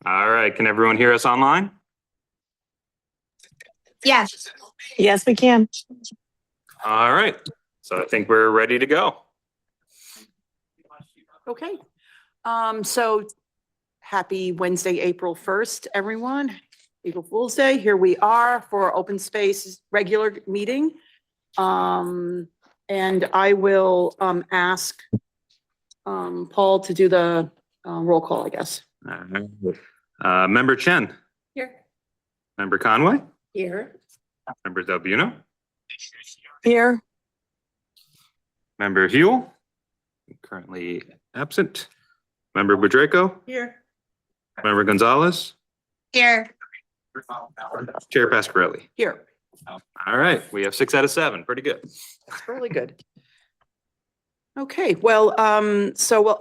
All right, can everyone hear us online? Yes. Yes, we can. All right, so I think we're ready to go. Okay. So happy Wednesday, April 1st, everyone. April Fool's Day. Here we are for open space regular meeting. And I will ask Paul to do the roll call, I guess. Member Chen, Here. Member Conway, Here. Member Delbuno, Here. Member Huel, currently absent, Member Budraco, Here. Member Gonzalez, Here. Chair Pasquarelli. Here. All right, we have 6 out of 7, pretty good. That's really good. Okay, well,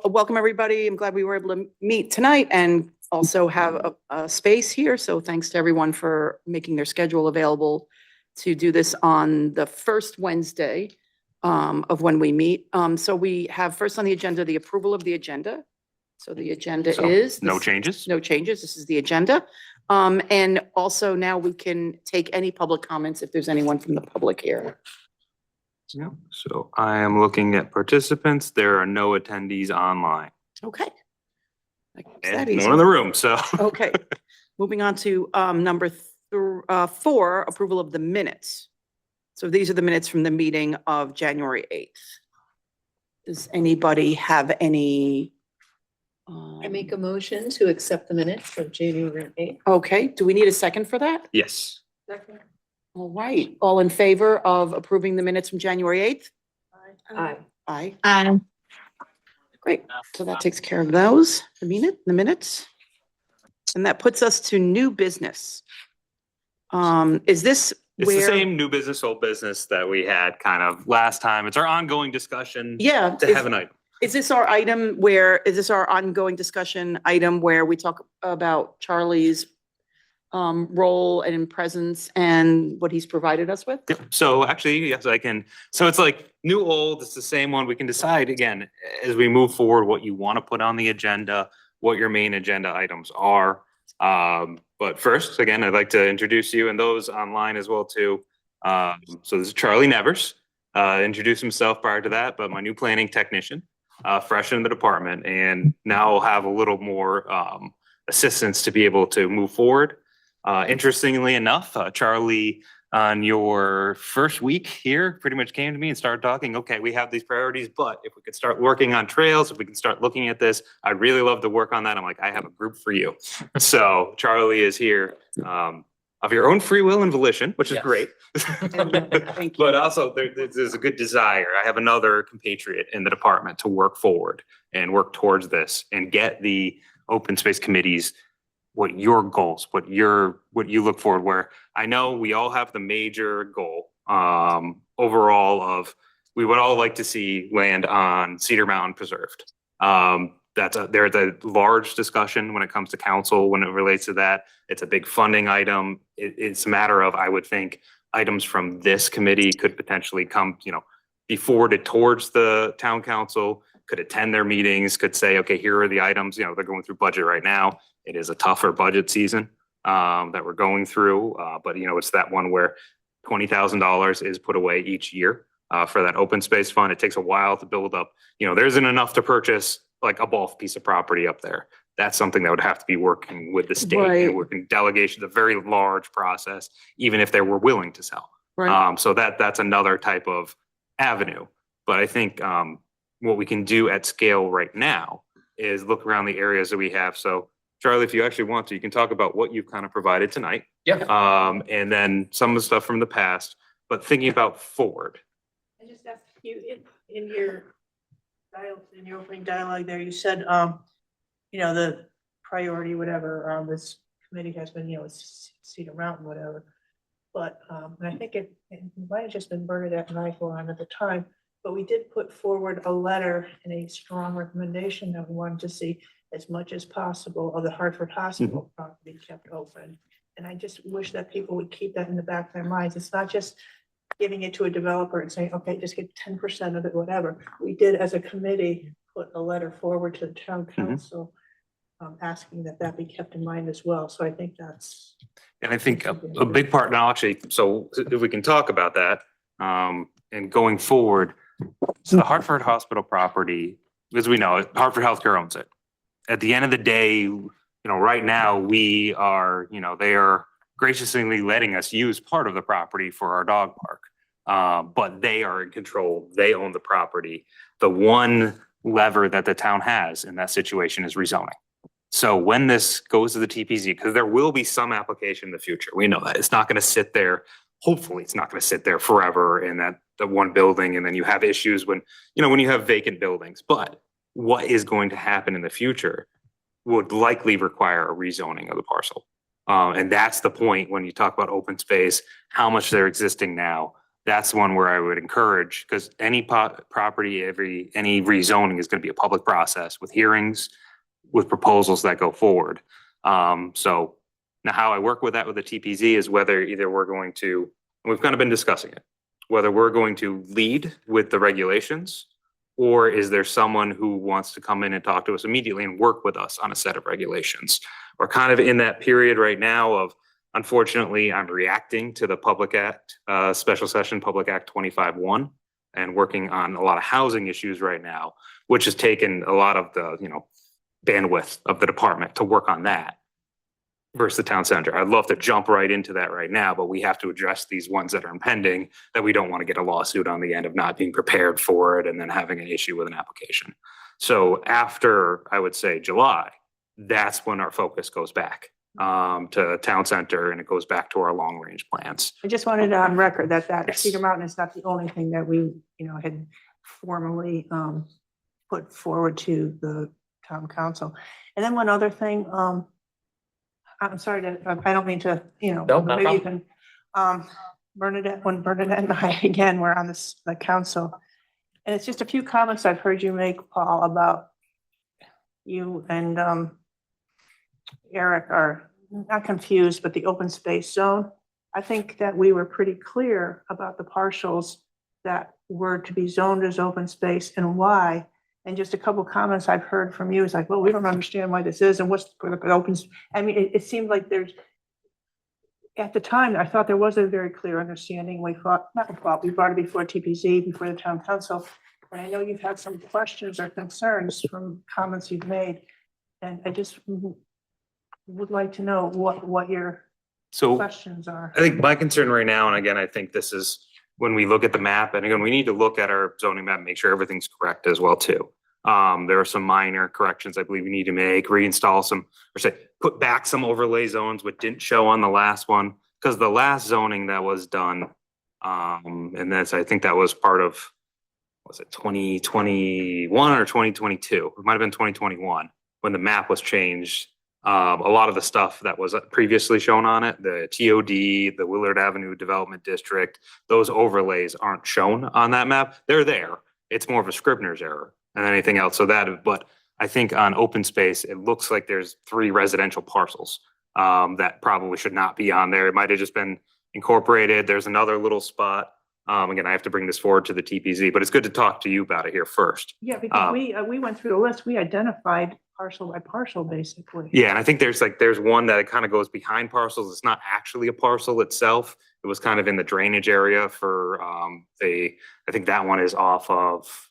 welcome everybody. I'm glad we were able to meet tonight and also have a space here. So thanks to everyone for making their schedule available to do this on the first Wednesday of when we meet. So we have first on the agenda, the approval of the agenda. So the agenda So, is. no changes? No changes. This is the agenda. And also now we can take any public comments if there's anyone from the public here. Yeah, so I am looking at participants. There are no attendees online. Okay. That's And that no easy. one in the room, so. Okay, moving on to number 4, approval of the minutes. So these are the minutes from the meeting of January 8th. Does anybody have any? I make a motion to accept the minutes from January 8th. Okay, do we need a second for that? Yes. All right, all in favor of approving the minutes from January 8th? Aye. Aye. Great, so that takes care of those, the minutes. And that puts us to new business. Is this It's where? the same new business, old business that we had kind of last time. It's our ongoing discussion. Yeah. To have an item. Is this our ongoing discussion item where we talk about Charlie's role and presence and what he's provided us with? Yep. So actually, yes, I can. So it's like new, old, it's the same one. We can decide again, as we move forward, what you want to put on the agenda, what your main agenda items are. But first, again, I'd like to introduce you and those online as well too. So this is Charlie Nevers. Introduced himself prior to that, but my new planning technician, fresh in the department, and now I'll have a little more assistance to be able to move forward. Interestingly enough, Charlie, on your first week here, pretty much came to me and started talking, okay, we have these priorities, but if we could start working on trails, if we can start looking at this, I'd really love to work on that. I'm like, I have a group for you. So Charlie is here of your own free will and volition, which is great. Thank you. But also there's a good desire. I have another compatriot in the department to work forward and work towards this and get the open space committees what your goals, what you look forward, where I know we all have the major goal overall of we would all like to see land on Cedar Mountain preserved. There's a large discussion when it comes to council when it relates to that. It's a big funding item. It's a matter of, I would think, items from this committee could potentially come, be forwarded towards the town council, could attend their meetings, could say, okay, here are the items, they're going through budget right now. It is a tougher budget season that we're going through. But it's that one where $20,000 is put away each year for that open space fund. It takes a while to build up. There isn't enough to purchase like a bulk piece of property up there. That's something that would have to be working with the state and working delegation, a very large process, even if they were willing to sell. Right. So that's another type of avenue. But I think what we can do at scale right now is look around the areas that we have. So Charlie, if you actually want to, you can talk about what you've kind of provided tonight. Yeah. And then some of the stuff from the past, but thinking about forward. I just asked you in your opening dialogue there, you said, the priority, whatever, this committee has been, Cedar Mountain, whatever. But, and I think it might have just been Bernadette and I who were on at the time, but we did put forward a letter and a strong recommendation that we wanted to see as much as possible of the Hartford Hospital property kept open. And I just wish that people would keep that in the back of their minds. It's not just giving it to a developer and saying, okay, just get 10% of it, whatever. We did as a committee, put a letter forward to the town council asking that that be kept in mind as well. So I think that's. And I think a big part now, actually, so if we can talk about that, and going forward, so the Hartford Hospital property, as we know, Hartford Healthcare owns it. At the end of the day, right now, we are, they are graciously letting us use part of the property for our dog park. But they are in control. They own the property. The one lever that the town has in that situation is rezoning. So when this goes to the TPZ, because there will be some application in the future, we know that it's not going to sit there. Hopefully, it's not going to sit there forever in that the one building, and then you have issues when you have vacant buildings. But what is going to happen in the future would likely require a rezoning of the parcel. And that's the point when you talk about open space, how much they're existing now. That's one where I would encourage, because any property, any rezoning is going to be a public process with hearings, with proposals that go forward. So now how I work with that with the TPZ is whether either we're going to, we've kind of been discussing it, whether we're going to lead with the regulations, or is there someone who wants to come in and talk to us immediately and work with us on a set of regulations? We're kind of in that period right now of, unfortunately, I'm reacting to the Public Act, Special Session Public Act 25-1, and working on a lot of housing issues right now, which has taken a lot of the, bandwidth of the department to work on that versus the town center. I'd love to jump right into that right now, but we have to address these ones that are impending that we don't want to get a lawsuit on the end of not being prepared for it and then having an issue with an application. So after, I would say, July, that's when our focus goes back to town center, and it goes back to our long range plans. I just wanted on record that Yes. Cedar Mountain is not the only thing that we, had formally put forward to the town council. And then one other thing, I'm sorry to, I don't mean to, No, maybe you can, Bernadette and I, again, we're on the council. And it's just a few comments I've heard you make, Paul, about you and Eric are not confused, but the open space zone. I think that we were pretty clear about the parcels that were to be zoned as open space and why. And just a couple of comments I've heard from you is like, well, we don't understand why this is and what's the open. I mean, it seemed like at the time, I thought there was a very clear understanding. We brought it before TPZ, before the town council. And I know you've had some questions or concerns from comments you've made. And I just would like to know what your questions are. I think my concern right now, and again, I think this is when we look at the map, and again, we need to look at our zoning map and make sure everything's correct as well too. There are some minor corrections I believe we need to make, reinstall some, or say, put back some overlay zones which didn't show on the last one, because the last zoning that was done, and that's, I think that was part of, was it 2021 or 2022? It might have been 2021 when the map was changed. A lot of the stuff that was previously shown on it, the TOD, the Willard Avenue Development District, those overlays aren't shown on that map. They're there. It's more of a Scribner's error than anything else. So but I think on open space, it looks like there's 3 residential parcels that probably should not be on there. It might have just been incorporated. There's another little spot. Again, I have to bring this forward to the TPZ, but it's good to talk to you about it here first. Yeah, because we went through the list. We identified parcel by parcel, basically. Yeah, and I think there's one that kind of goes behind parcels. It's not actually a parcel itself. It was kind of in the drainage area for I think that one is off of,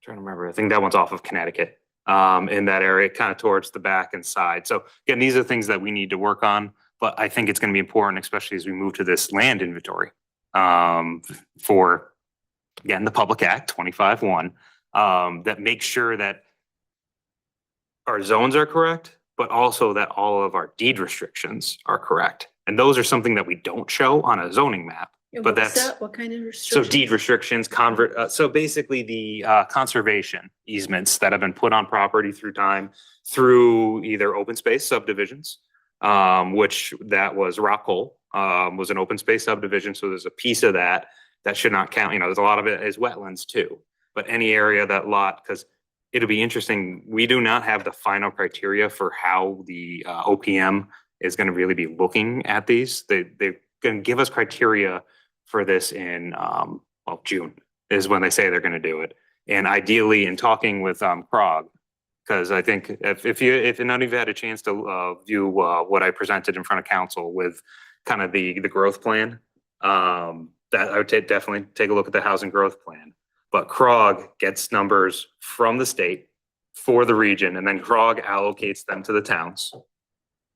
trying to remember, I think that one's off of Connecticut in that area, kind of towards the back and side. So again, these are things that we need to work on, but I think it's going to be important, especially as we move to this land inventory for, again, the Public Act 25-1 that makes sure that our zones are correct, but also that all of our deed restrictions are correct. And those are something that we don't show on a zoning map. Yeah, But what's that's- that? What kind of So restrictions? deed restrictions, so basically the conservation easements that have been put on property through time through either open space subdivisions, which that was Rockall, was an open space subdivision. So there's a piece of that should not count. There's a lot of it is wetlands too, but any area that lot, because it'll be interesting. We do not have the final criteria for how the OPM is going to really be looking at these. They're going to give us criteria for this in June is when they say they're going to do it. And ideally, in talking with Krog, Because I think if none of you had a chance to view what I presented in front of council with kind of the growth plan, that I would definitely take a look at the housing growth plan. But CROG gets numbers from the state for the region, and then CROG allocates them to the towns.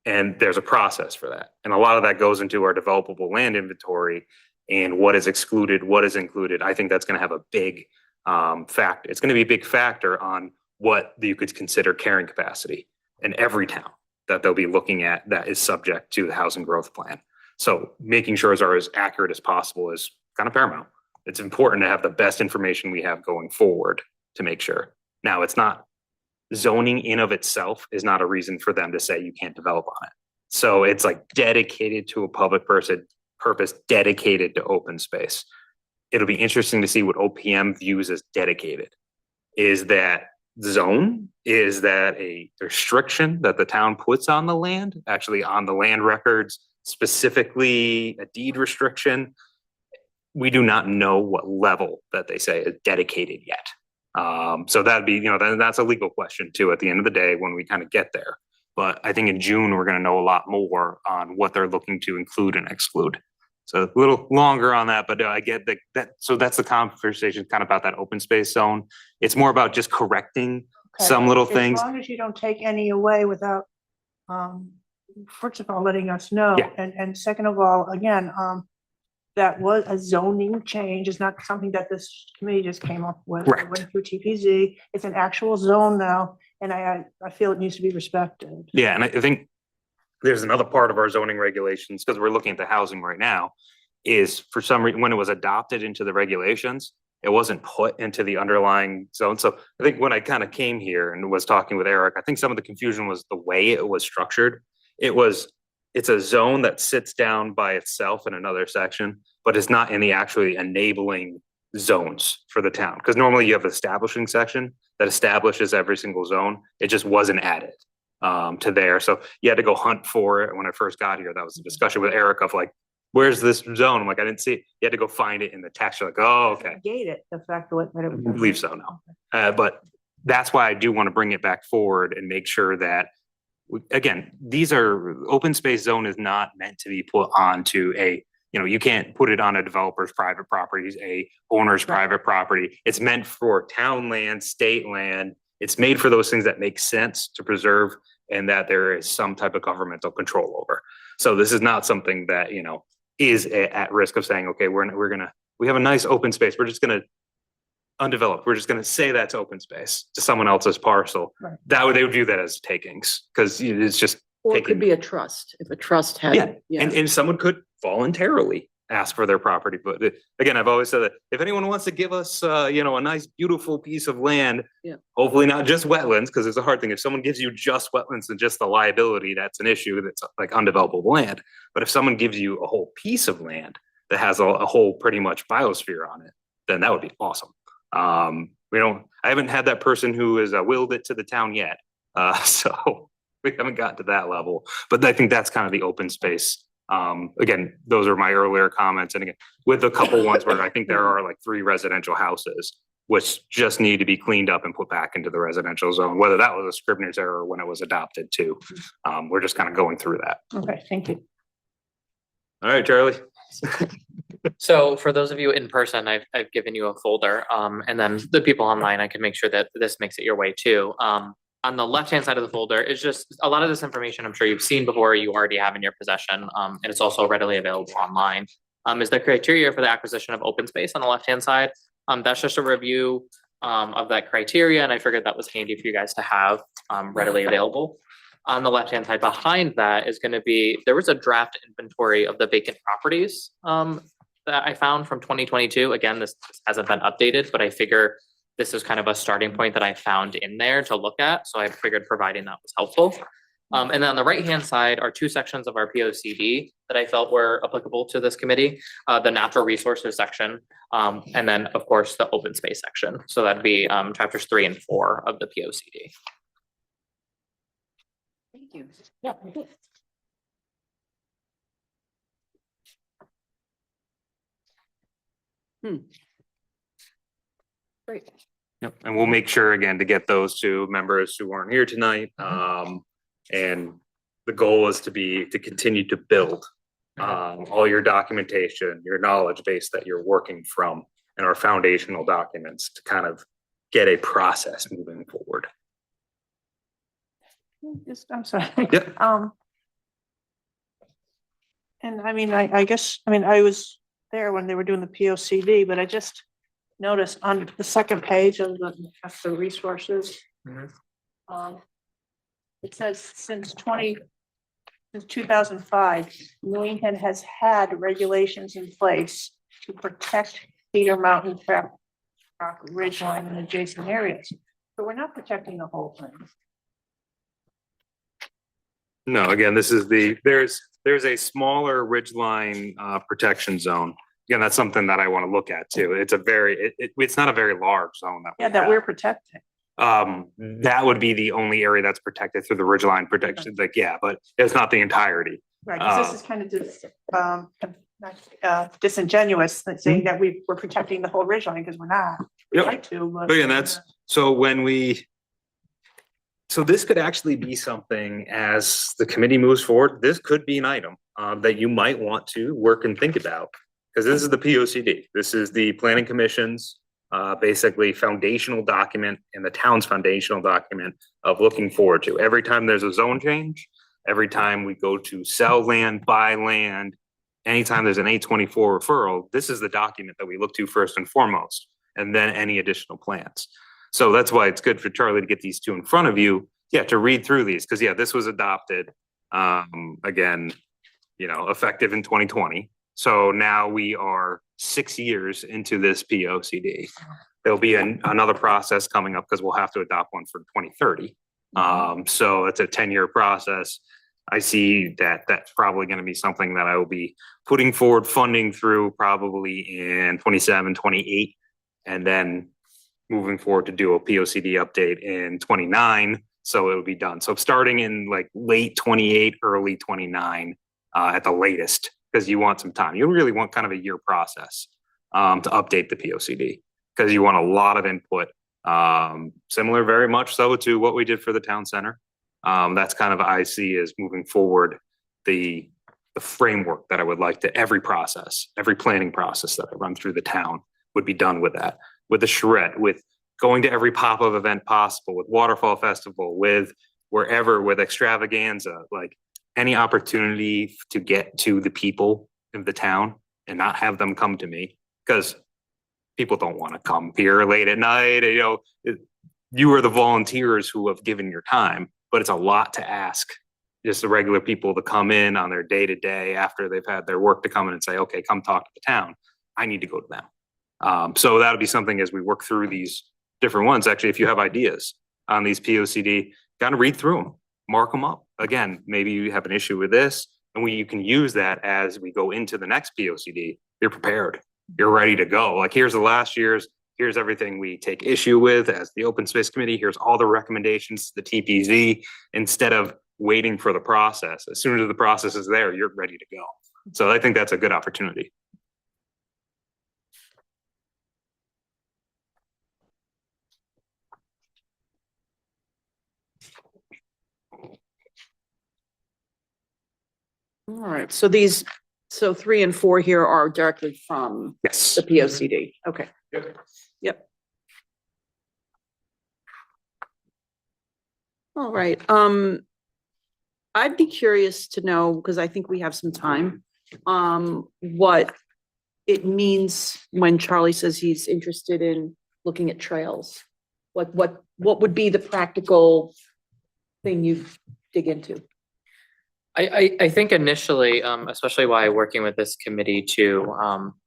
And there's a process for that. And a lot of that goes into our developable land inventory and what is excluded, what is included. I think that's going to have a big factor. It's going to be a big factor on what you could consider carrying capacity in every town that they'll be looking at that is subject to the housing growth plan. So making sure are as accurate as possible is kind of paramount. It's important to have the best information we have going forward to make sure. Now, it's not zoning in of itself is not a reason for them to say you can't develop on it. So it's like dedicated to a public purpose, dedicated to open space. It'll be interesting to see what OPM views as dedicated. Is that zone? Is that a restriction that the town puts on the land, actually on the land records, specifically a deed restriction? We do not know what level that they say is dedicated yet. So that'd be, that's a legal question too, at the end of the day, when we kind of get there. But I think in June, we're going to know a lot more on what they're looking to include and exclude. So a little longer on that, but I get that. So that's the conversation kind of about that open space zone. It's more about just correcting some little things. As long as you don't take any away without, first of all, letting us know. Yeah. And second of all, again, that was a zoning change. It's not something that this committee just came up with. Correct. It went through TPZ. It's an actual zone now, and I feel it needs to be respected. Yeah, and I think there's another part of our zoning regulations, because we're looking at the housing right now, is for some reason, when it was adopted into the regulations, it wasn't put into the underlying zone. So I think when I kind of came here and was talking with Eric, I think some of the confusion was the way it was structured. It's a zone that sits down by itself in another section, but it's not in the actually enabling zones for the town. Because normally you have an establishing section that establishes every single zone. It just wasn't added to there. So you had to go hunt for it. When I first got here, that was a discussion with Eric of like, where's this zone? I'm like, I didn't see it. You had to go find it in the text. You're like, oh, okay. Gate it, the fact that it I was. believe so now. But that's why I do want to bring it back forward and make sure that, again, these are open space zone is not meant to be put onto you can't put it on a developer's private properties, a owner's private property. It's meant for town land, state land. It's made for those things that make sense to preserve and that there is some type of governmental control over. So this is not something that, is at risk of saying, okay, we have a nice open space. We're just going to undeveloped. We're just going to say that's open space to someone else's parcel. Right. They would view that as takings because it's just Or it taking. could be a trust, if a trust had. Yeah. And someone could voluntarily ask for their property. But again, I've always said that if anyone wants to give us, a nice, beautiful piece of land, hopefully not just wetlands, because it's a hard thing. If someone gives you just wetlands and just the liability, that's an issue. That's like undevelopable land. But if someone gives you a whole piece of land that has a whole pretty much biosphere on it, then that would be awesome. I haven't had that person who has willed it to the town yet. So we haven't gotten to that level, but I think that's kind of the open space. Again, those are my earlier comments. And again, with a couple ones where I think there are like 3 residential houses, which just need to be cleaned up and put back into the residential zone, whether that was a Scribner's error when it was adopted too. We're just kind of going through that. Okay, thank you. All right, Charlie. So for those of you in person, I've given you a folder, and then the people online, I can make sure that this makes it your way too. On the left-hand side of the folder is just a lot of this information I'm sure you've seen before, you already have in your possession, and it's also readily available online. Is the criteria for the acquisition of open space on the left-hand side. That's just a review of that criteria, and I figured that was handy for you guys to have readily available. On the left-hand side behind that is going to be, there was a draft inventory of the vacant properties that I found from 2022. Again, this hasn't been updated, but I figure this is kind of a starting point that I found in there to look at. So I figured providing that was helpful. And then on the right-hand side are 2 sections of our POCD that I felt were applicable to this committee, the natural resources section, and then of course the open space section. So that'd be chapters 3 and 4 of the POCD. Thank you. Yeah. Great. Yep, and we'll make sure again to get those to members who aren't here tonight. And the goal is to continue to build all your documentation, your knowledge base that you're working from, and our foundational documents to kind of get a process moving forward. I'm sorry. Yep. And I mean, I guess, I mean, I was there when they were doing the P O C D, but I just noticed on the second page of the resources. It says since 2005, Newington has had regulations in place to protect Cedar Mountain Rock Ridgeline and adjacent areas. But we're not protecting the whole thing. No, again, this is there's a smaller ridgeline protection zone. Again, that's something that I want to look at too. It's it's not a very large zone that we Yeah, that have. we're protecting. That would be the only area that's protected through the ridgeline protection. Like, yeah, but it's not the entirety. Right, because this is kind of just disingenuous, saying that we're protecting the whole ridgeline, because we're not. We'd Yep. like to, but. But again, that's so so this could actually be something as the committee moves forward. This could be an item that you might want to work and think about, because this is the POCD. This is the Planning Commission's basically foundational document and the town's foundational document of looking forward to. Every time there's a zone change, every time we go to sell land, buy land, anytime there's an 824 referral, this is the document that we look to first and foremost, and then any additional plans. So that's why it's good for Charlie to get these two in front of you, to read through these, because this was adopted, again, effective in 2020. So now we are 6 years into this POCD. There'll be another process coming up because we'll have to adopt one for 2030. So it's a 10-year process. I see that that's probably going to be something that I will be putting forward funding through probably in 27, 28, and then moving forward to do a POCD update in 29. So it'll be done. So starting in like late 28, early 29 at the latest, because you want some time. You really want kind of a year process to update the POCD, because you want a lot of input, similar very much so to what we did for the town center. That's kind of I see as moving forward the framework that I would like to every planning process that I run through the town would be done with that, with the charrette, with going to every pop-up event possible, with Waterfall Festival, with wherever, with extravaganza, like any opportunity to get to the people of the town and not have them come to me, because people don't want to come here late at night. You are the volunteers who have given your time, but it's a lot to ask just the regular people to come in on their day-to-day after they've had their work to come in and say, okay, come talk to the town. I need to go to them. So that'll be something as we work through these different ones. Actually, if you have ideas on these POCD, kind of read through them, mark them up. Again, maybe you have an issue with this, and you can use that as we go into the next POCD. You're prepared. You're ready to go. Like, here's the last year's, here's everything we take issue with as the Open Space Committee. Here's all the recommendations to the TPZ, instead of waiting for the process. As soon as the process is there, you're ready to go. So I think that's a good opportunity. All right, so 3 and 4 here are directly from Yes. the POCD. Okay. Yep. All right, I'd be curious to know, because I think we have some time, what it means when Charlie says he's interested in looking at trails. What would be the practical thing you dig into? I think initially, especially while working with this committee too,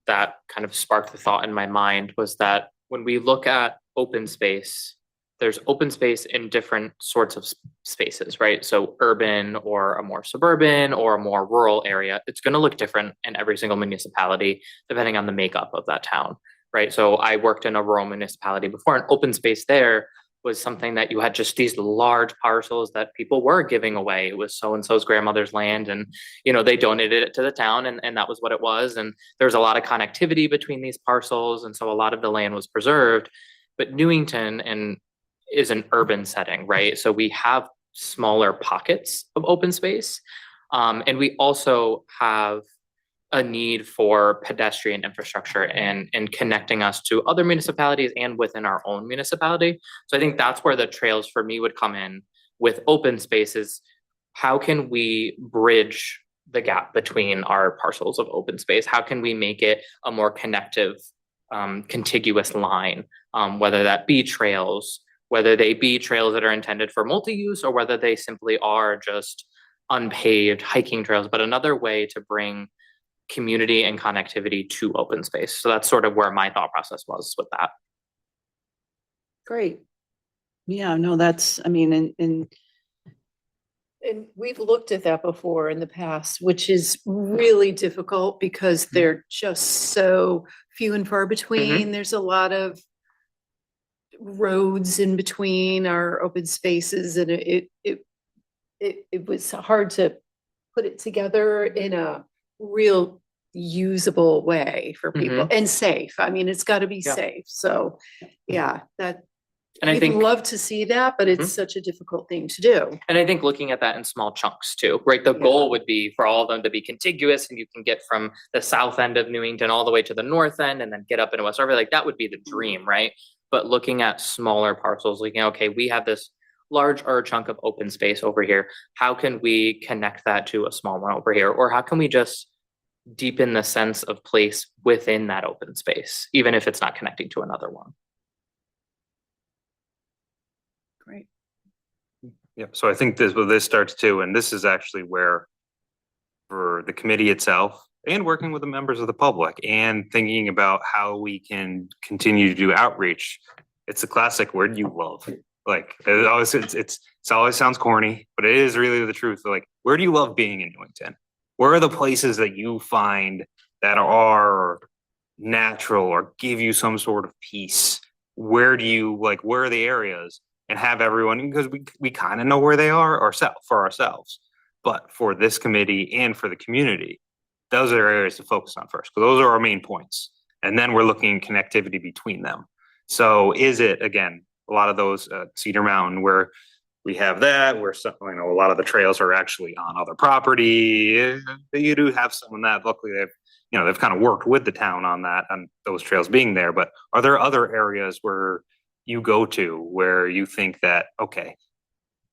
that kind of sparked the thought in my mind was that when we look at open space, there's open space in different sorts of spaces, right? So urban or a more suburban or a more rural area, it's going to look different in every single municipality, depending on the makeup of that town, right? So I worked in a rural municipality before, and open space there was something that you had just these large parcels that people were giving away. It was so-and-so's grandmother's land, and, they donated it to the town, and that was what it was. And there was a lot of connectivity between these parcels. And so a lot of the land was preserved. But Newington is an urban setting, right? So we have smaller pockets of open space. And we also have a need for pedestrian infrastructure and connecting us to other municipalities and within our own municipality. So I think that's where the trails for me would come in with open spaces. How can we bridge the gap between our parcels of open space? How can we make it a more connective, contiguous line, whether that be trails, whether they be trails that are intended for multi-use or whether they simply are just unpaved hiking trails, but another way to bring community and connectivity to open space. So that's sort of where my thought process was with that. Great. Yeah, no, that's, I mean, and And we've looked at that before in the past, which is really difficult because they're just so few and far between. There's a lot of roads in between our open spaces, and it was hard to put it together in a real usable way for people and safe. I mean, it's got to be safe. So, yeah, that. And I We'd think love to see that, but it's such a difficult thing to do. And I think looking at that in small chunks too, right? The goal would be for all of them to be contiguous and you can get from the south end of Newington all the way to the north end and then get up into West Harvard. Like that would be the dream, right? But looking at smaller parcels, looking, okay, we have this large chunk of open space over here. How can we connect that to a small one over here? Or how can we just deepen the sense of place within that open space, even if it's not connecting to another one? great. Yep. So I think this starts too, and this is actually where for the committee itself and working with the members of the public and thinking about how we can continue to do outreach. It's a classic word you love. Like it always sounds corny, but it is really the truth. Like, where do you love being in Newington? Where are the places that you find that are natural or give you some sort of peace? Where are the areas? And have everyone, because we kind of know where they are for ourselves, but for this committee and for the community, those are areas to focus on first, because those are our main points. And then we're looking at connectivity between them. So is it, again, a lot of those Cedar Mountain where we have that, where a lot of the trails are actually on other property. You do have some of that. Luckily, they've kind of worked with the town on that, on those trails being there. But are there other areas where you go to where you think that, okay,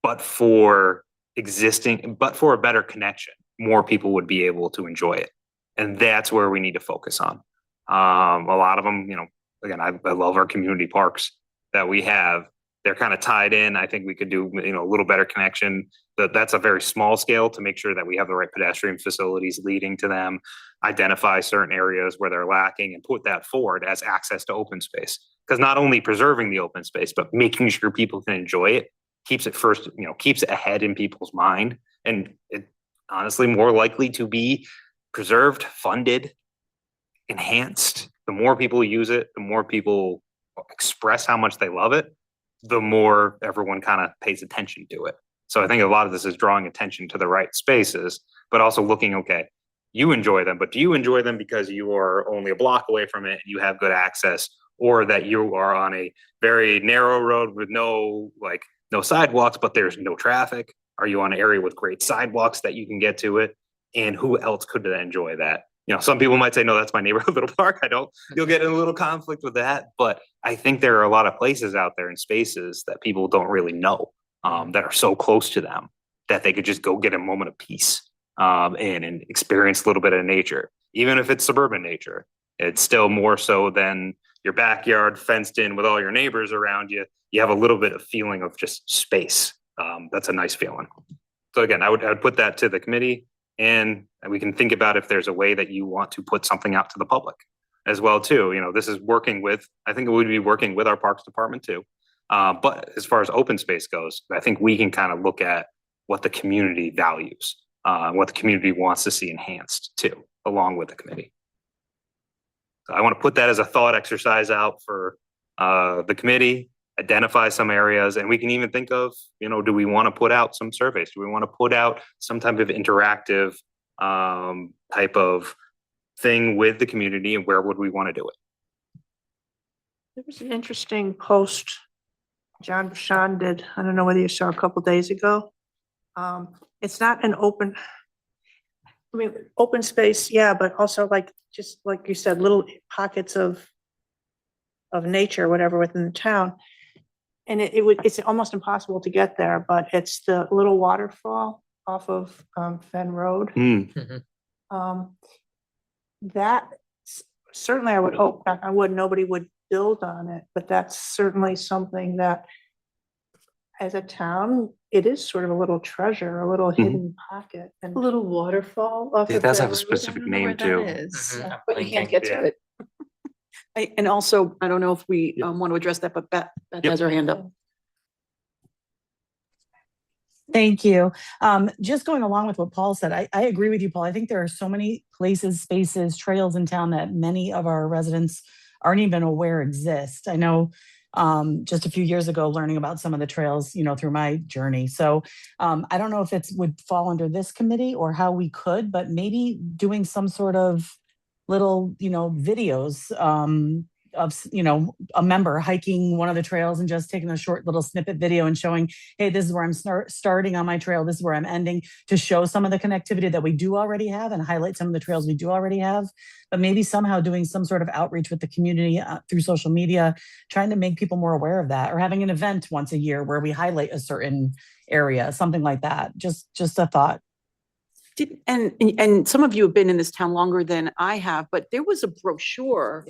but for a better connection, more people would be able to enjoy it? And that's where we need to focus on. A lot of them, again, I love our community parks that we have. They're kind of tied in. I think we could do, a little better connection. That's a very small scale to make sure that we have the right pedestrian facilities leading to them, identify certain areas where they're lacking and put that forward as access to open space. Because not only preserving the open space, but making sure people can enjoy it keeps it first, keeps it ahead in people's mind. And it honestly more likely to be preserved, funded, enhanced. The more people use it, the more people express how much they love it, the more everyone kind of pays attention to it. So I think a lot of this is drawing attention to the right spaces, but also looking, okay, you enjoy them, but do you enjoy them because you are only a block away from it and you have good access, or that you are on a very narrow road with no sidewalks, but there's no traffic? Are you on an area with great sidewalks that you can get to it? And who else could enjoy that? Some people might say, no, that's my neighborhood little park. You'll get in a little conflict with that. But I think there are a lot of places out there and spaces that people don't really know, that are so close to them that they could just go get a moment of peace and experience a little bit of nature. Even if it's suburban nature, it's still more so than your backyard fenced in with all your neighbors around you. You have a little bit of feeling of just space. That's a nice feeling. So again, I would put that to the committee. And we can think about if there's a way that you want to put something out to the public as well too. This is I think it would be working with our parks department too. But as far as open space goes, I think we can kind of look at what the community values, what the community wants to see enhanced too, along with the committee. So I want to put that as a thought exercise out for the committee, identify some areas, and we can even think of, do we want to put out some surveys? Do we want to put out some type of interactive type of thing with the community, and where would we want to do it? There was an interesting post John Bashan did. I don't know whether you saw a couple days ago. It's not an open, I mean, open space, yeah, but also like, just like you said, little pockets of nature, whatever, within the town. And it's almost impossible to get there, but it's the little waterfall off of Fen Road. That certainly I would hope, knock on wood, nobody would build on it, but that's certainly something that as a town, it is sort of a little treasure, a little hidden pocket. A And little waterfall off It of does that have a road. I specific don't know name, where that too. is, Mhm. but you can't get to Yeah. it. And also, I don't know if we Yeah. want to address that, but Beth Yep. has her hand up. Thank you. Just going along with what Paul said, I agree with you, Paul. I think there are so many places, spaces, trails in town that many of our residents aren't even aware exist. I know just a few years ago, learning about some of the trails, through my journey. So I don't know if it would fall under this committee or how we could, but maybe doing some sort of little, videos of, a member hiking one of the trails and just taking a short little snippet video and showing, hey, this is where I'm starting on my trail. This is where I'm ending, to show some of the connectivity that we do already have and highlight some of the trails we do already have. But maybe somehow doing some sort of outreach with the community through social media, trying to make people more aware of that, or having an event once a year where we highlight a certain area, something like that. Just a thought. And some of you have been in this town longer than I have, but there was a brochure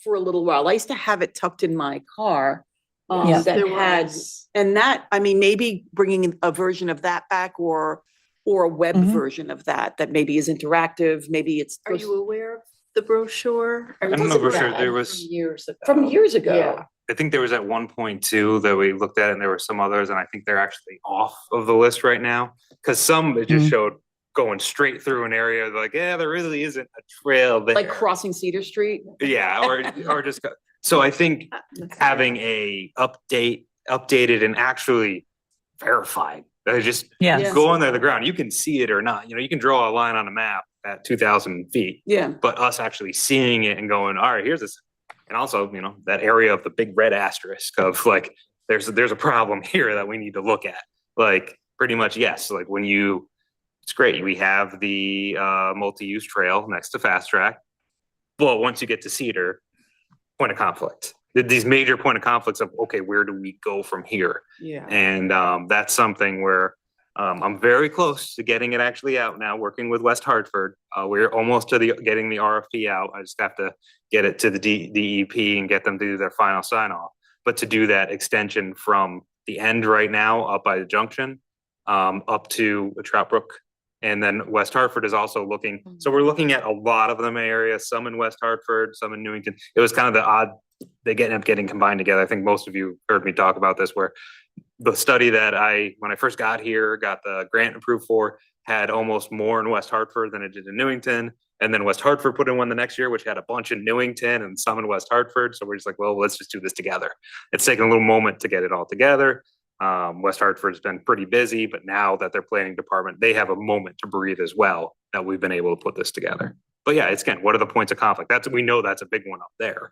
for a little while. I used to have it tucked in my car. Yes, That there had, was. and that, I mean, maybe bringing a version of that back, or a web Mhm. version of that maybe is interactive, maybe it's. Are you aware of the brochure? I don't know for sure. Yeah, There from was, years ago. From years ago? Yeah. I think there was at 1.2 that we looked at, and there were some others, and I think they're actually off of the list right now. Because some, it just Mhm. showed going straight through an area, like, yeah, there really isn't a trail there. Like crossing Cedar Street? Yeah, or just, so I think having a updated and actually verified, just Yes. go on there, the ground, you can see it or not, you can draw a line on a map at 2,000 feet, Yeah. but us actually seeing it and going, all right, here's this. And also, that area of the big red asterisk of like, there's a problem here that we need to look at. Like, pretty much, yes, like it's great. We have the multi-use trail next to Fast Track. Well, once you get to Cedar, point of conflict. These major point of conflicts of, okay, where do we go from here? Yeah. And that's something where I'm very close to getting it actually out now, working with West Hartford. We're almost to getting the RFP out. I just have to get it to the DEP and get them to do their final sign off. But to do that extension from the end right now up by the junction up to Trout Brook. And then West Hartford is also looking. So we're looking at a lot of them areas, some in West Hartford, some in Newington. It was kind of the odd, they end up getting combined together. I think most of you heard me talk about this, where the study that when I first got here, got the grant approved for, had almost more in West Hartford than it did in Newington. And then West Hartford put in one the next year, which had a bunch in Newington and some in West Hartford. So we're just like, well, let's just do this together. It's taken a little moment to get it all together. West Hartford's been pretty busy, but now that their planning department, they have a moment to breathe as well, that we've been able to put this together. But yeah, it's again, what are the points of conflict? We know that's a big one up there.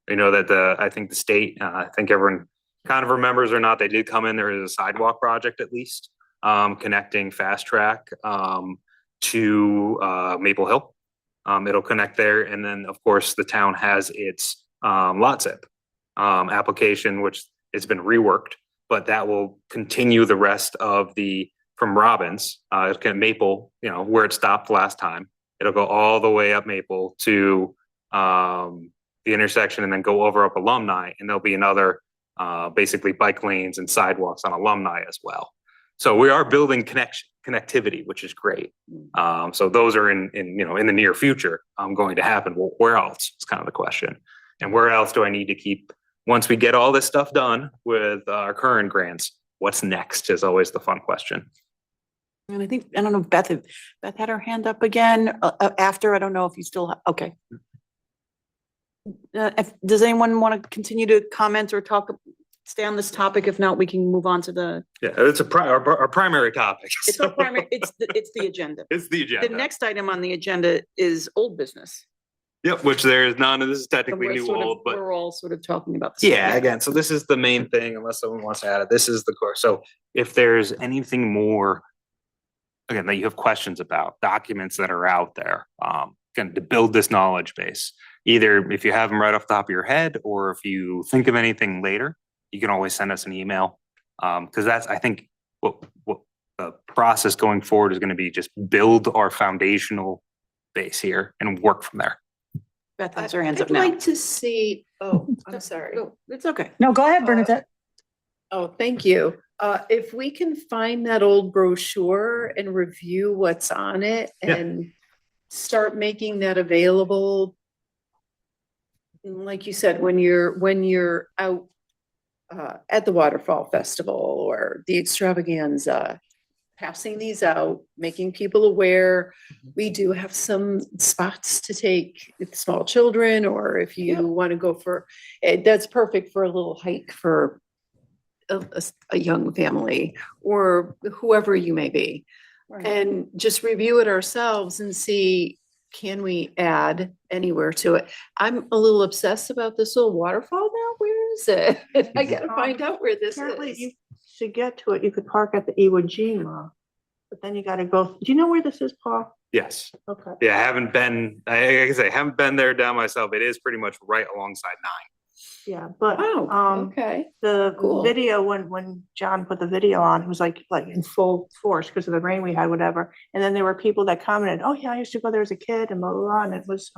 We know that I think the state, I think everyone kind of remembers or not, they did come in, there is a sidewalk project at least, connecting Fast Track to Maple Hill. It'll connect there. And then of course the town has its lot zip application, which it's been reworked, but that will continue the rest of from Robbins, Maple, where it stopped last time. It'll go all the way up Maple to the intersection and then go over up Alumni, and there'll be another basically bike lanes and sidewalks on Alumni as well. So we are building connectivity, which is great. So those are in the near future going to happen. Well, where else is kind of the question. And where else do I need to keep? Once we get all this stuff done with our current grants, what's next is always the fun question. And I don't know if Beth had her hand up again after. I don't know if you still okay. Does anyone want to continue to comment or stay on this topic? If not, we can move on to the. Yeah, it's our primary topic. It's our primary. It's the agenda. It's the agenda. The next item on the agenda is old business. Yep, which there is none, and this is technically We're new sort of- old, but We're all sort of talking about. the same yeah, thing. again, so this is the main thing, unless someone wants to add it, this is the core. So if there's anything more, again, that you have questions about, documents that are out there, again, to build this knowledge base, either if you have them right off the top of your head, or if you think of anything later, you can always send us an email. Because that's, I think, what the process going forward is going to be, just build our foundational base here and work from there. Beth has her hands up I'd now. like to see, oh, I'm sorry. Go. It's okay. No, go ahead, Bernadette. Oh, thank you. If we can find that old brochure and review what's on it Yeah. and start making that available. And like you said, when you're out at the Waterfall Festival or the Extravaganza, passing these out, making people aware. We do have some spots to take with small children, or if you want to go for, that's perfect for a little hike for a young family or whoever you may be. And just review it ourselves and see, can we add anywhere to it? I'm a little obsessed about this little waterfall now. Where is it? I gotta find out where this Apparently, is. you to get to it, you could park at the Iwo Jima, but then you gotta go. Do you know where this is, Paul? Yes. Okay. Yeah, I haven't been, like I say, I haven't been there down myself. It is pretty much right alongside 9. Yeah, but, Oh, okay. the Cool. video, when John put the video on, it was like in full force because of the rain we had, whatever. And then there were people that commented, oh yeah, I used to go there as a kid and blah, blah, blah. And it was,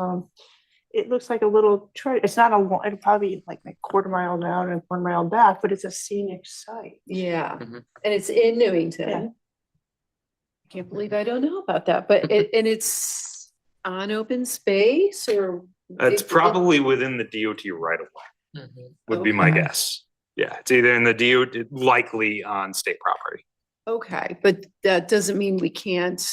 it looks like a little it's not it'll probably be like a quarter mile down and 1 mile back, but it's a scenic site. Yeah, Mhm. and it's in Yeah. Newington. Can't believe I don't know about that, but and it's on open space or? It's it- probably within the DOT right of way, Mhm. would be my Okay. guess. Yeah, it's either in the DOT, likely on state property. Okay, but that doesn't mean we can't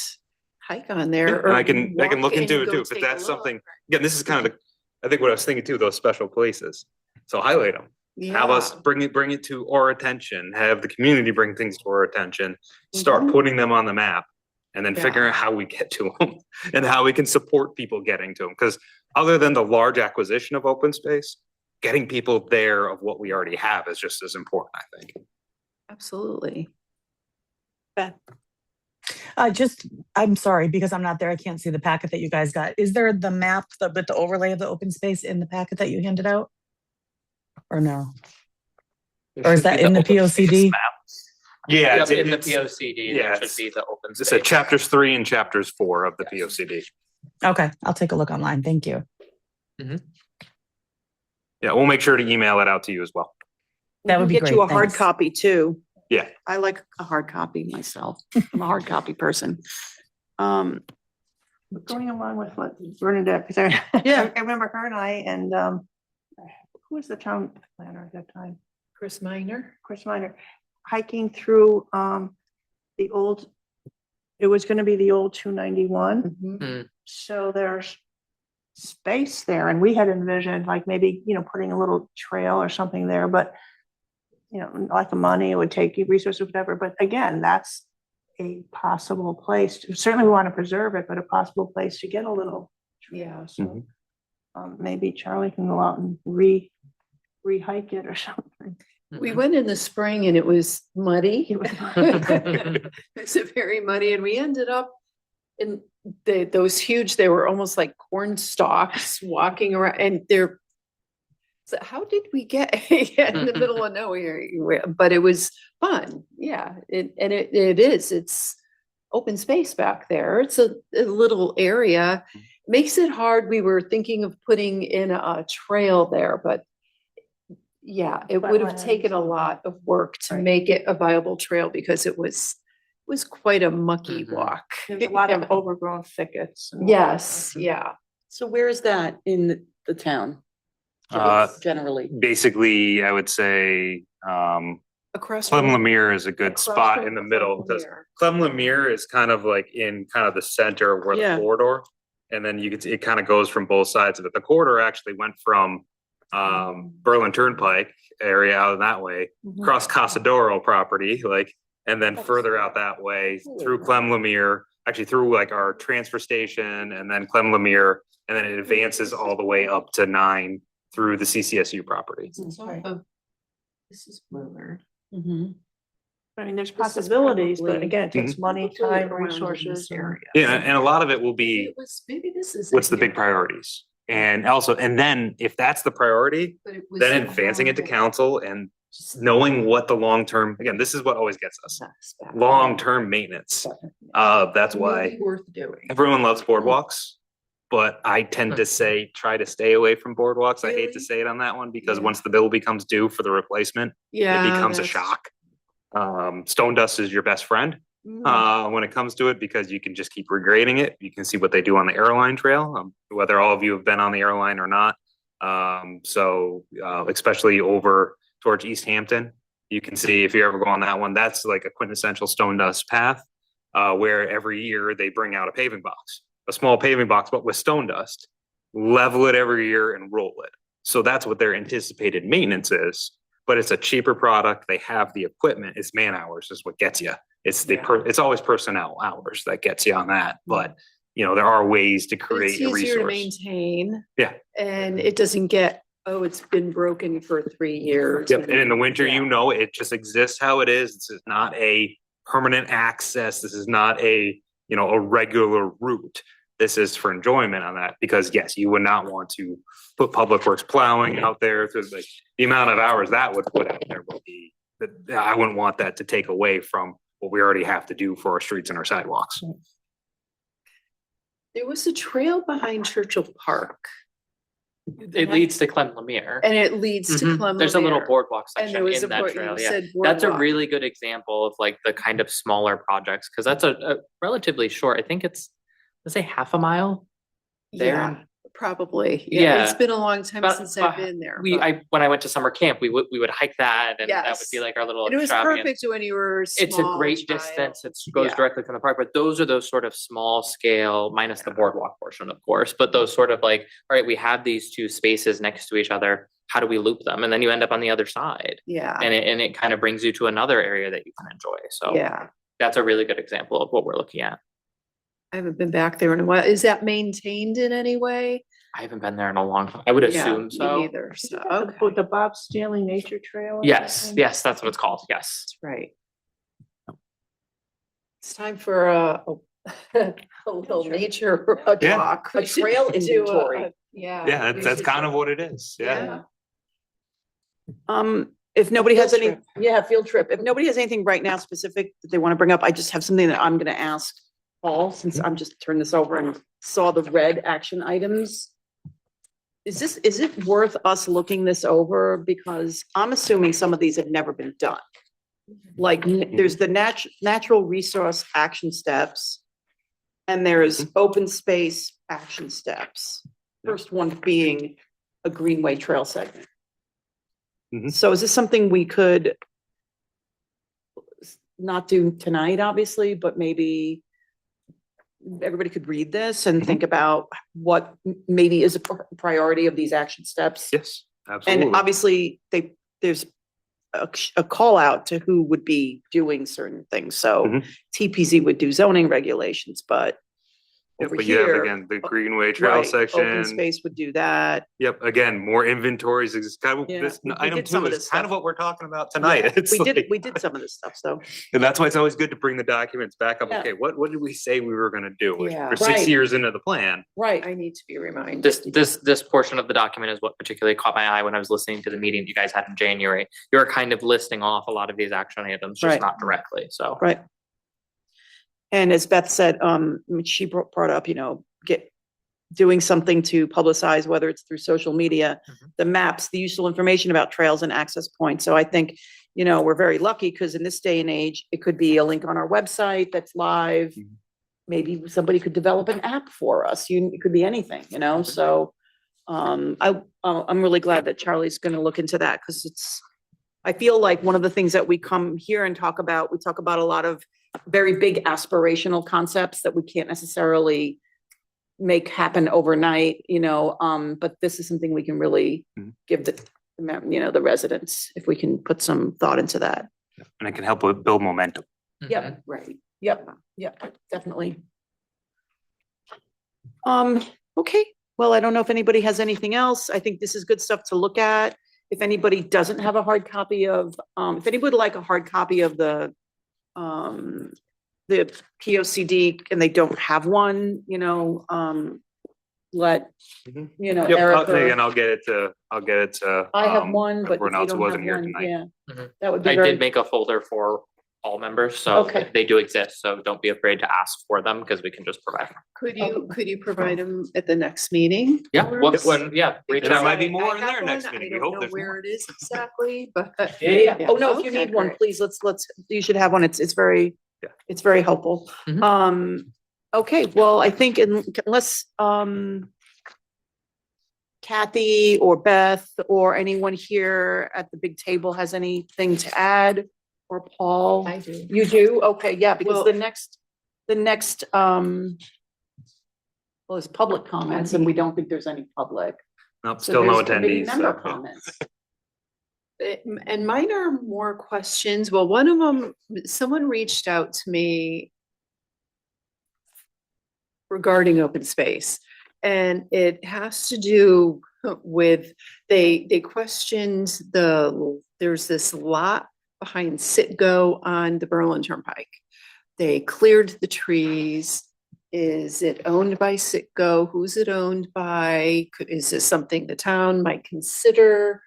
hike on there. Yeah, or and I can walk look in into and it go too, but take a that's look. something, again, this is kind of the, I think what I was thinking too, those special places. So highlight them. Have us Yeah. bring it to our attention, have the community bring things to our attention, start Mhm. putting them on the map. And then Yeah. figuring out how we get to them and how we can support people getting to them. Because other than the large acquisition of open space, getting people there of what we already have is just as important, I think. Absolutely. I'm sorry, because I'm not there, I can't see the packet that you guys got. Is there the map, with the overlay of the open space in the packet that you handed out? Or no? Or is that in the open space POCD? map. Yeah, Yep, in the it's POCD, yeah, there it's- should be the open It said space. chapters 3 and chapters 4 of the POCD. Okay, I'll take a look online. Thank you. Yeah, we'll make sure to email it out to you as well. That would be Get you a great, hard thanks. copy too. Yeah. I like a hard copy myself. I'm a hard copy person. But going along with what Bernadette, because Yeah. I remember her and I, and, who was the town planner at that time? Chris Minor? Chris Minor, hiking through, the old, it was gonna be the old 291. Mhm. So there's space there, and we had envisioned like maybe, putting a little trail or something there, but like the money, it would take you resources, whatever, but again, that's a possible place to, certainly we want to preserve it, but a possible place to get a little Yeah. trail, so maybe Charlie can go out and re-hike it or something. We went in the spring and it was muddy. It was- It was very muddy and we ended up in those huge, they were almost like corn stalks walking around and they're, so how did we get in the middle of nowhere? But it was fun. Yeah. It's open space back there. It's a little area. Makes it hard. We were thinking of putting in a trail there, but yeah, it would have Wetlands. taken a lot of work to Right. make it a viable trail because it was quite a mucky Mhm. walk. There's a lot of overgrown thickets. and- Yes, yeah. So where is that in the town? Generally. Basically, I would say Across. Clem from- Lemire is a good across spot from in the middle because Lemire. Clem Lemire is kind of like in kind of the center of where Yeah. the corridor. And then you could see it kind of goes from both sides of it. The corridor actually went from Berlin Turnpike area out that way, Mhm. across Casadoro property, and then further out that way through Clem Lemire, actually through like our transfer station and then Clem Lemire, and then it advances all the way up to 9 through the CCSU property. This is Willard. I mean, there's This is possibilities, but probably- again, it takes money, Hopefully time, around resources. this area. Yeah, and a lot of it will be, Maybe this is. what's the big priorities? And also, and then if that's the priority, then advancing it to council and knowing what the long-term, again, this is what always gets us, long-term maintenance. That's why Worth doing. everyone loves boardwalks, but I tend to say, try to stay away from boardwalks. I hate to Really? say it on that one because Yeah. once the bill becomes due for the replacement, Yeah. it becomes a that's- shock. Stone dust is your best friend when it comes to it because you can just keep regrading it. You can see what they do on the airline trail, whether all of you have been on the airline or not. Especially over towards East Hampton, you can see if you ever go on that one, that's like a quintessential stone dust path where every year they bring out a paving box, a small paving box, but with stone dust, level it every year and roll it. So that's what their anticipated maintenance is. But it's a cheaper product. They have the equipment. It's man hours is what gets you. It's it's always personnel hours that gets you on that. But you know, there are ways to It's create a easier to resource. maintain. Yeah. And it doesn't get, oh, it's been broken for 3 years. Yep. And in the winter, Yeah. you know, it just exists how it is. This is not a permanent access. This is not a, you know, a regular route. This is for enjoyment on that because yes, you would not want to put public works plowing out there. Because like the amount of hours that would put out there will be, I wouldn't want that to take away from what we already have to do for our streets and our sidewalks. There was a trail behind Churchill Park It leads to Clem Lemire. and it leads to Mhm. Clem. There's a little Lemire. boardwalk And section there was in that you trail, yeah. said That's a boardwalk. really good example of like the kind of smaller projects, because that's a relatively short, I think it's, let's say 1/2 mile. there. Yeah, probably. Yeah, it's Yeah. been a long time But- since I've but been there. We, but- when I went to summer camp, we would hike that and that would Yes. be like our little And it was extravagance. perfect when you were It's a small great child. distance. It goes Yeah. directly from the park, but those are those sort of small scale, minus the boardwalk portion, of course, but those sort of like, all right, we have these two spaces next to each other. How do we loop them? And then you end up on the other side. Yeah, And it kind of brings you to another area that you can enjoy. So yeah. that's a really good example of what we're looking at. I haven't been back there in a while. Is that maintained in any way? I haven't been there in a long time. I would Yeah, assume me so. neither. So, Okay. okay, The Bob Stanley Nature Trail. or Yes, something? yes, that's what it's called. Yes. right. It's time for a little nature Yeah. walk. A trail Do inventory. Yeah. Yeah, we that's should kind do- of what it is. Yeah. If nobody has Field any, trip. yeah, field trip. If nobody has anything right now specific that they want to bring up, I just have something that I'm gonna ask Paul, since I'm just turning this over and saw the red action items. Is it worth us looking this over? Because I'm assuming some of these have never been done. Like, there's the natural resource action steps. And there's open space action steps. First one being a greenway trail segment. Mhm. So is this something we could not do tonight, obviously, but maybe everybody could read this and think about what maybe is a priority of these action steps? Yes, And absolutely. obviously, there's a call out to who would be doing certain things. So Mhm. TPZ would do zoning regulations, but Yep, over but you have here, again, the Greenway Trail right, section. open space would do that. Yep, again, more inventories is kind of, Yeah, this we item did some two of is this kind of stuff. what we're talking about tonight. Yeah, It's like- we did some of this stuff, so. And that's why it's always good to bring the documents back up. Yeah. Okay, what did we say we were gonna do? Yeah. We're 6 Right. years into the plan. Right. I need to be reminded. This portion of the document is what particularly caught my eye when I was listening to the meeting you guys had in January. You're kind of listing off a lot of these action items, just Right. not directly, so. Right. And as Beth said, she brought up, doing something to publicize, whether it's through social media, Mhm. the maps, the useful information about trails and access points. So I think, we're very lucky because in this day and age, it could be a link on our website that's live. Mhm. Maybe somebody could develop an app for us. It could be anything, so I'm really glad that Charlie's going to look into that because I feel like one of the things that we come here and talk about, we talk about a lot of very big aspirational concepts that we can't necessarily make happen overnight, but this is something we can really Mhm. give the residents, if we can put some thought into that. And it can help with build momentum. Mhm. Yep, right. Yep, definitely. Okay, well, I don't know if anybody has anything else. I think this is good stuff to look at. If anybody doesn't have a hard copy of, if anybody would like a hard copy of the POCD and they don't have one, let, Mhm. you know, Yep, Eric and or I'll get it to. I have one, but if everyone you else who don't wasn't have here one, tonight. yeah, Mhm. that would be I very. did make a folder for all members, so Okay. they do exist, so don't be afraid to ask for them, because we can just provide them. Could you provide them at the next meeting? Yeah, for well, us? reach there out. might be I more in have there next one. meeting. I We don't hope know there's where more. it is exactly, but. Yeah. Oh, no, if you Okay, need one, great. please, you should have one. It's very, Yeah. it's very helpful. Mhm. Okay, well, I think unless, Kathy or Beth or anyone here at the big table has anything to add, or Paul? I do. You do? Okay, yeah, because Well- the next, well, it's public comments and we don't think there's any public. Nope, So still no there's committee attendees. member So. comments. And mine are more questions. Well, one of them, someone reached out to me regarding open space. And it has to do with, they questioned there's this lot behind Citgo on the Berlin Turnpike. They cleared the trees. Is it owned by Citgo? Who's it owned by? Is this something the town might consider?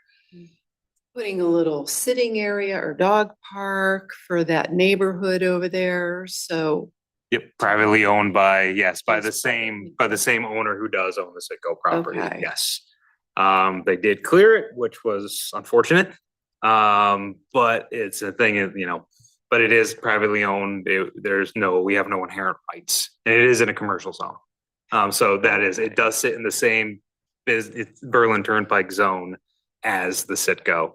Putting a little sitting area or dog park for that neighborhood over there, so. Yep, privately owned by, yes, by It's the same owner who does own the Citgo property, Okay. yes. They did clear it, which was unfortunate. But it's a thing, but it is privately owned. We have no inherent rights. And it is in a commercial zone. So it does sit in the same it's Berlin Turnpike zone as the Citgo.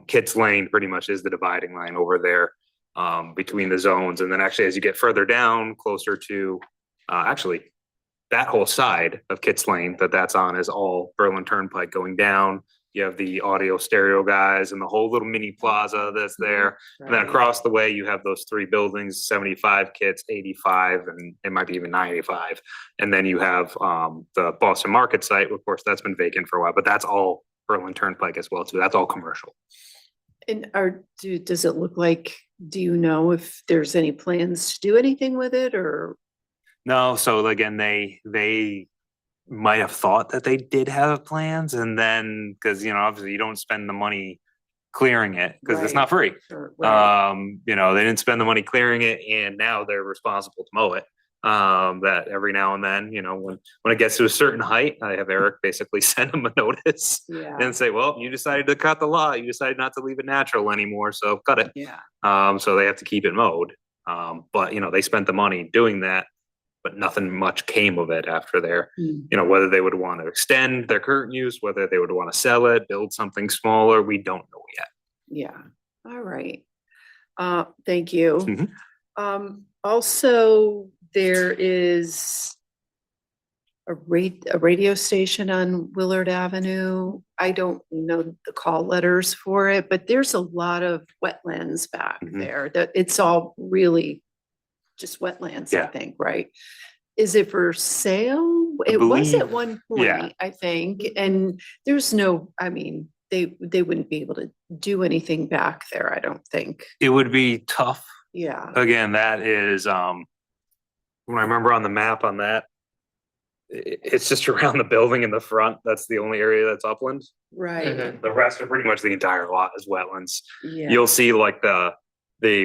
Kitts Lane pretty much is the dividing line over there. Between the zones. And then actually, as you get further down, closer to, actually, that whole side of Kitts Lane that's on is all Berlin Turnpike going down. You have the audio stereo guys and the whole little mini plaza that's there. And then across the way, you have those three buildings, 75 Kitts, 85, and it might be even 95. And then you have the Boston Market site. Of course, that's been vacant for a while, but that's all Berlin Turnpike as well, too. That's all commercial. And does it look like, do you know if there's any plans to do anything with it or? No, so again, they might have thought that they did have plans, and then because obviously you don't spend the money clearing it because it's not free. Or- They didn't spend the money clearing it, and now they're responsible to mow it. That every now and then, when it gets to a certain height, I have Eric basically send them a notice Yeah, and say, well, you decided to cut the lot, you decided not to leave it natural anymore, so cut it. yeah. So they have to keep it mowed. But they spent the money doing that, but nothing much came of it after there. Whether they would want to extend their current use, whether they would want to sell it, build something smaller, we don't know yet. Yeah, all right. Thank you. Mhm. Also, there is a radio station on Willard Avenue. I don't know the call letters for it, but there's a lot of wetlands back Mhm. there that it's all really just wetlands, I Yeah. think, right? Is it for sale? I It was at believe- one yeah. point, I think, and there's no, they wouldn't be able to do anything back there, I don't think. It would be tough. Yeah, Again, that is, when I remember on the map on that, it's just around the building in the front. That's the only area that's upland. right, Mhm. The rest of pretty much the entire lot is wetlands. yeah. You'll see like the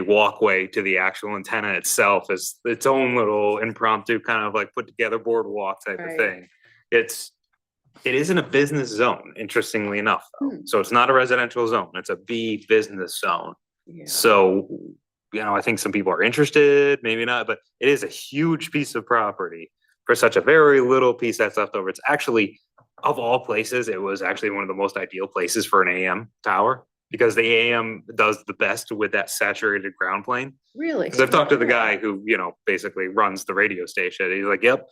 walkway to the actual antenna itself is its own little impromptu kind of like put together boardwalk type Right. of thing. It isn't a business zone, interestingly enough, though. Hmm. So it's not a residential zone. It's a B business zone. Yeah. So, I think some people are interested, maybe not, but it is a huge piece of property for such a very little piece that's left over. It's actually, of all places, it was actually one of the most ideal places for an AM tower because the AM does the best with that saturated ground plane. Really? Because I've talked to the guy who, basically runs the radio station. He's like, yep,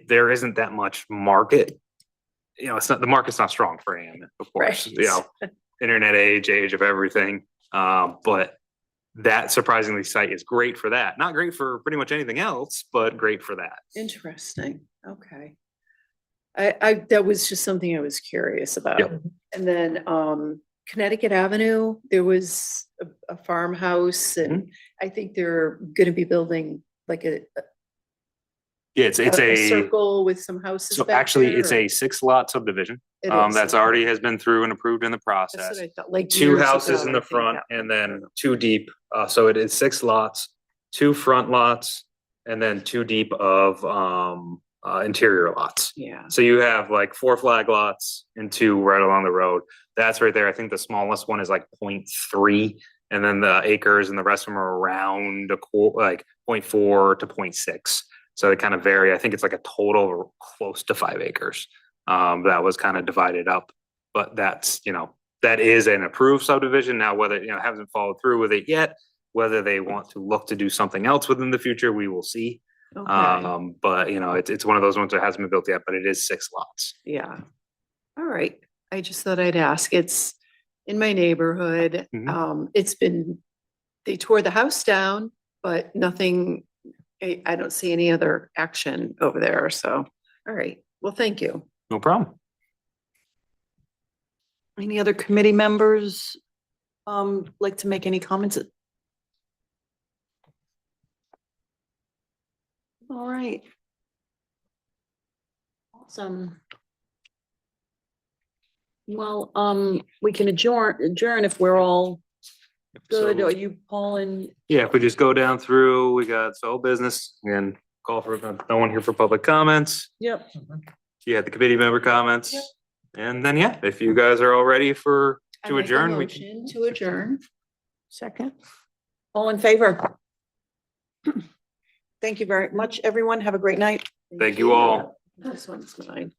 there isn't that much market. The market's not strong for AM, of course, Right. internet age of everything. But that surprisingly site is great for that. Not great for pretty much anything else, but great for that. Interesting, okay. I, that was just something I was curious about. Yep. And then, Connecticut Avenue, there was a farmhouse and I think they're gonna be building like a Yeah, it's a, circle with some houses so back actually, there, it's or- a 6-lot subdivision. It is, That's okay. already has been through and approved in the That's process. what I thought, like 2 years houses ago, in I the think front that and was- then 2 deep. So it is 6 lots, 2 front lots, and then 2 deep of interior lots. Yeah, So you have like 4 flag lots and 2 right along the road. That's right there. I think the smallest one is like 0.3, and then the acres and the rest of them are around like 0.4 to 0.6. So they kind of vary. I think it's like a total of close to 5 acres. That was kind of divided up, but that's, that is an approved subdivision. Now, whether, haven't followed through with it yet, whether they want to look to do something else within the future, we will see. okay, But it's one of those ones that hasn't been built yet, but it is 6 lots. yeah. All right, I just thought I'd ask, it's in my neighborhood, they tore the house down, but nothing, I don't see any other action over there, so, all right, well, thank you. No problem. Any other committee members like to make any comments? All right. Awesome. Well, we can adjourn if we're all good. So- Are you, Paul, and Yeah, if we just go down through, we got sole business and call for, no one here for public comments. yep. You had the committee member comments. Yep. And then, yeah, if you guys are all ready to I make a adjourn, we can. motion to adjourn. Second. All in favor? Thank you very much, everyone. Have a great night. Thank you all. This one's mine.